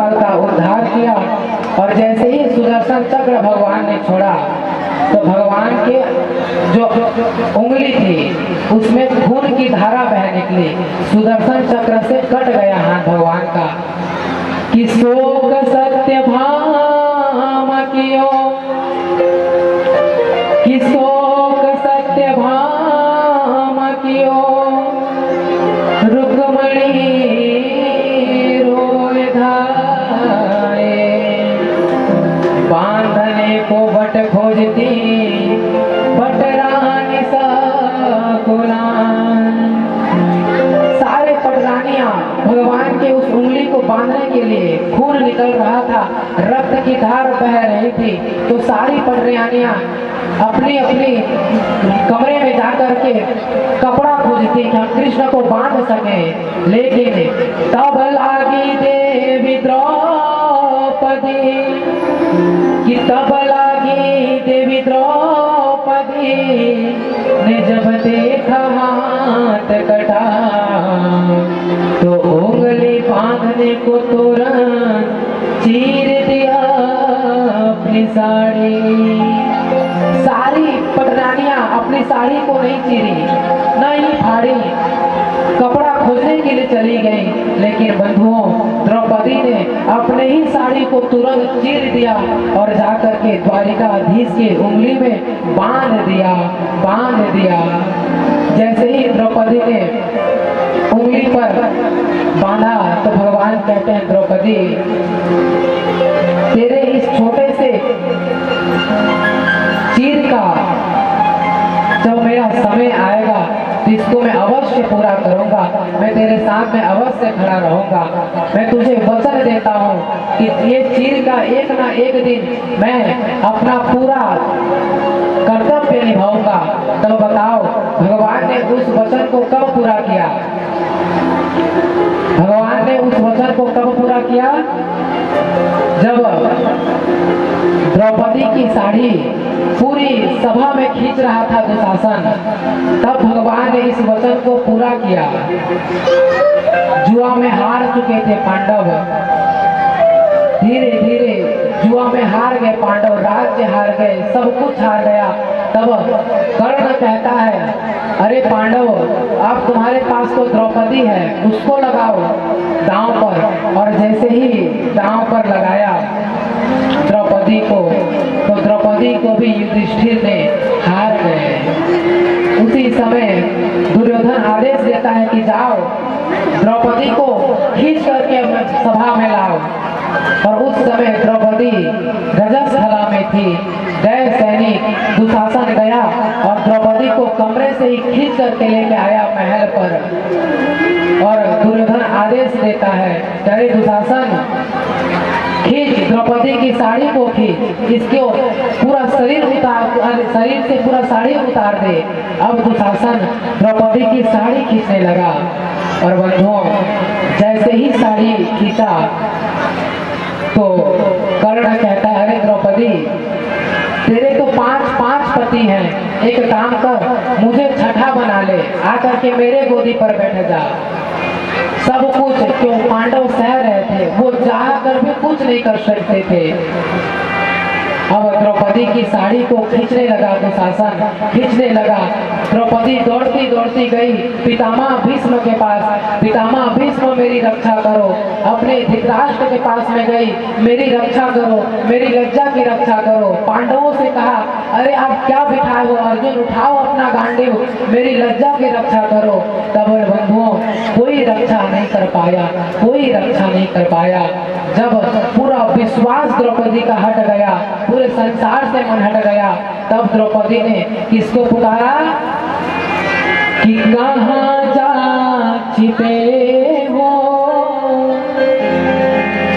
पर का उद्धार किया। और जैसे ही सुदर्शन चक्र भगवान ने छोड़ा तो भगवान के जो उंगली थी उसमें खून की धारा बह निकली। सुदर्शन चक्र से कट गया हाथ भगवान का। कि शोक सत्य भाम कियो, कि शोक सत्य भाम कियो, रुक्मणी रोए धाए, बांधने को बट खोजती बट रानी सकुना। सारे पटरानियां भगवान के उस उंगली को बांधने के लिए, खून निकल रहा था, रक्त की धार बह रही थी, तो सारी पटरानियां अपनी अपनी कमरे में जाकर के कपड़ा खोजती कि हम कृष्ण को बांध सके। लेकिन तब लागी देवी द्रौपदी, कि तब लागी देवी द्रौपदी ने जब देखा हाथ कटा, तो उंगली बांधने को तुरंत चीर दिया अपनी साड़ी। सारी पटरानियां अपनी साड़ी को नहीं चीरी, नहीं फाड़ी, कपड़ा खोजने के लिए चली गई। लेकिन बंधुओं, द्रौपदी ने अपने ही साड़ी को तुरंत चीर दिया और जाकर के द्वारिकाधीश के उंगली में बांध दिया, बांध दिया। जैसे ही द्रौपदी ने उंगली पर बांधा तो भगवान कहते हैं, द्रौपदी तेरे इस छोटे से चीर का जब मेरा समय आएगा तो इसको मैं अवश्य पूरा करूंगा। मैं तेरे साथ में अवश्य खड़ा रहूंगा। मैं तुझे वचन देता हूँ कि ये चीर का एक ना एक दिन मैं अपना पूरा कर्तव्य निभाऊंगा। तो बताओ भगवान ने उस वचन को कब पूरा किया? भगवान ने उस वचन को कब पूरा किया? जब द्रौपदी की साड़ी पूरी सभा में खींच रहा था दुशासन, तब भगवान ने इस वचन को पूरा किया। जुआ में हार चुके थे पांडव, धीरे धीरे जुआ में हार गए पांडव, राज्य हार गए, सब कुछ हार गया। तब कर्ण कहता है, अरे पांडव, अब तुम्हारे पास तो द्रौपदी है, उसको लगाओ दांव पर। और जैसे ही दांव पर लगाया द्रौपदी को, तो द्रौपदी को भी युधिष्ठिर ने हार गए। उसी समय दुर्योधन आदेश देता है कि जाओ द्रौपदी को खींच करके सभा में लाओ। और उस समय द्रौपदी रजस्वला में थी। जय सैनिक दुशासन गया और द्रौपदी को कमरे से ही खींच करके लेके आया महल पर। और दुर्योधन आदेश देता है, अरे दुशासन, खींच द्रौपदी की साड़ी को खींच, इसको पूरा शरीर उतार, शरीर से पूरा साड़ी उतार दे। अब दुशासन द्रौपदी की साड़ी खींचने लगा। और बंधुओं, जैसे ही साड़ी खींचा तो कर्ण कहता है, अरे द्रौपदी, तेरे तो 5 पति हैं, एक काम कर, मुझे छठा बना ले, आकर के मेरे गोदी पर बैठ जा। सब कुछ क्यों पांडव सह रहे थे, वो चाह कर भी कुछ नहीं कर सकते थे। अब द्रौपदी की साड़ी को खींचने लगा दुशासन, खींचने लगा। द्रौपदी दौड़ती दौड़ती गई पितामह भीष्म के पास, पितामह भीष्म मेरी रक्षा करो। अपने धृतराष्ट्र के पास में गई, मेरी रक्षा करो, मेरी लज्जा की रक्षा करो। पांडवों से कहा, अरे आप क्या बिठाए हो अर्जुन, उठाओ अपना गांडीव, मेरी लज्जा की रक्षा करो। तब बंधुओं, कोई रक्षा नहीं कर पाया, कोई रक्षा नहीं कर पाया। जब पूरा विश्वास द्रौपदी का हट गया, पूरे संसार से मन हट गया, तब द्रौपदी ने किसको पुकारा कि कहाँ जा छिपे हो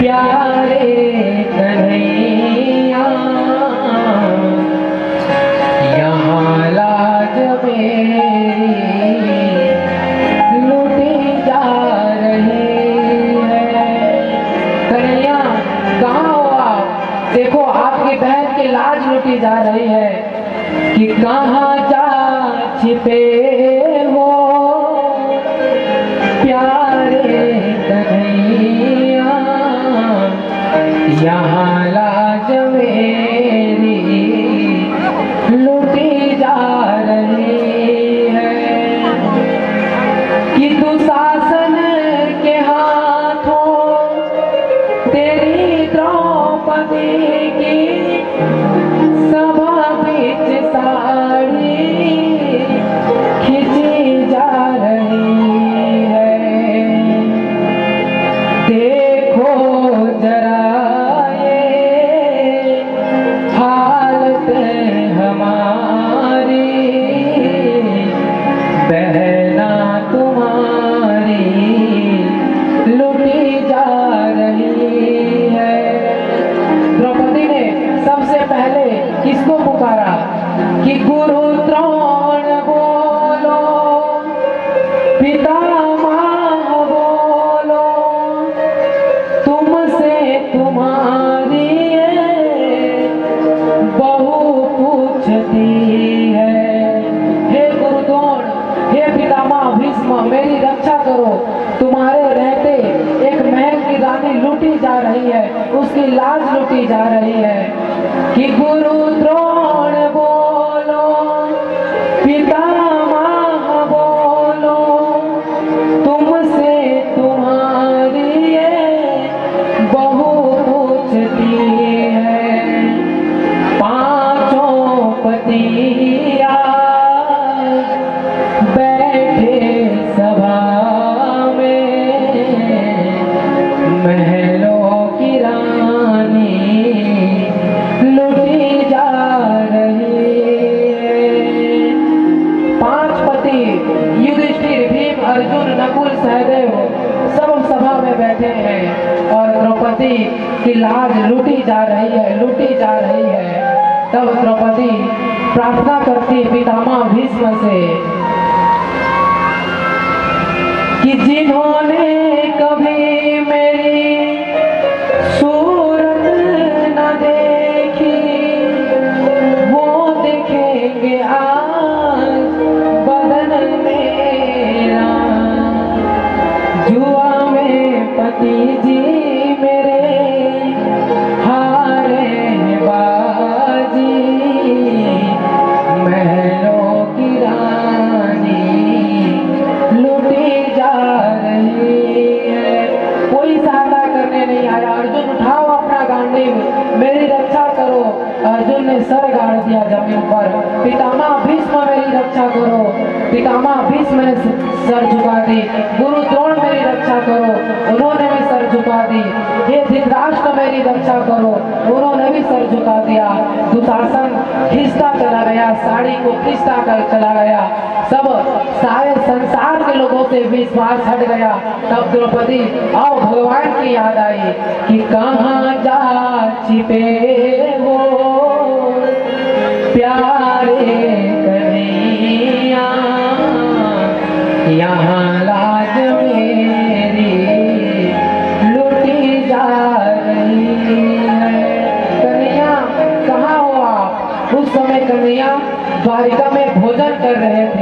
प्यारे कन्हैया, यहाँ लाज मेरी लूटी जा रही है। कन्हैया, कहाँ हो आप? देखो आपकी बहन की लाज लूटी जा रही है। कि कहाँ जा छिपे हो प्यारे कन्हैया, यहाँ लाज मेरी लुटी जा रही है कि तू शासन के हाथों तेरी द्रौपदी की सभा बीच साड़ी खिंची जा रही है। देखो जरा ये हालत हमारी, बहना तुम्हारी लुटी जा रही है। द्रौपदी ने सबसे पहले किसको पुकारा कि गुरु द्रोण बोलो, पितामह बोलो, तुमसे तुम्हारी बहू पूछती है। हे गुरु द्रोण, हे पितामह भीष्म, मेरी रक्षा करो। तुम्हारे रहते एक महल की रानी लूटी जा रही है, उसकी लाज लूटी जा रही है। कि गुरु द्रोण बोलो, पितामह बोलो, तुमसे तुम्हारी बहू पूछती है। पांचों पतिया बैठे सभा में, महलों की रानी लुटी जा रही है। पांच पति युधिष्ठिर, भीम, अर्जुन, नकुल, सहदेव सब सभा में बैठे हैं और द्रौपदी की लाज लूटी जा रही है, लूटी जा रही है। तब द्रौपदी प्रार्थना करती पितामह भीष्म से कि जिन्होंने कभी मेरी सूरत न देखी, वो देखेंगे आज बदन मेरा। जुआ में पति जी मेरे हारे हैं बाजी, महलों की रानी लुटी जा रही है। कोई सहायता करने नहीं आया। अर्जुन उठाओ अपना गांडीव, मेरी रक्षा करो। अर्जुन ने सर गाड़ दिया जमीन पर। पितामह भीष्म मेरी रक्षा करो। पितामह भीष्म ने सर झुका दी। गुरु द्रोण मेरी रक्षा करो, उन्होंने भी सर झुका दी। हे धृतराष्ट्र मेरी रक्षा करो, उन्होंने भी सर झुका दिया। दुशासन खींचता चला गया, साड़ी को खींचता कर चला गया। सब सारे संसार के लोगों से विश्वास हट गया। तब द्रौपदी और भगवान की याद आई कि कहाँ जा छिपे वो प्यारे कन्हैया, यहाँ लाज मेरी लुटी जा रही है। कन्हैया कहाँ हो आप? उस समय कन्हैया द्वारिका में भोजन कर रहे थे।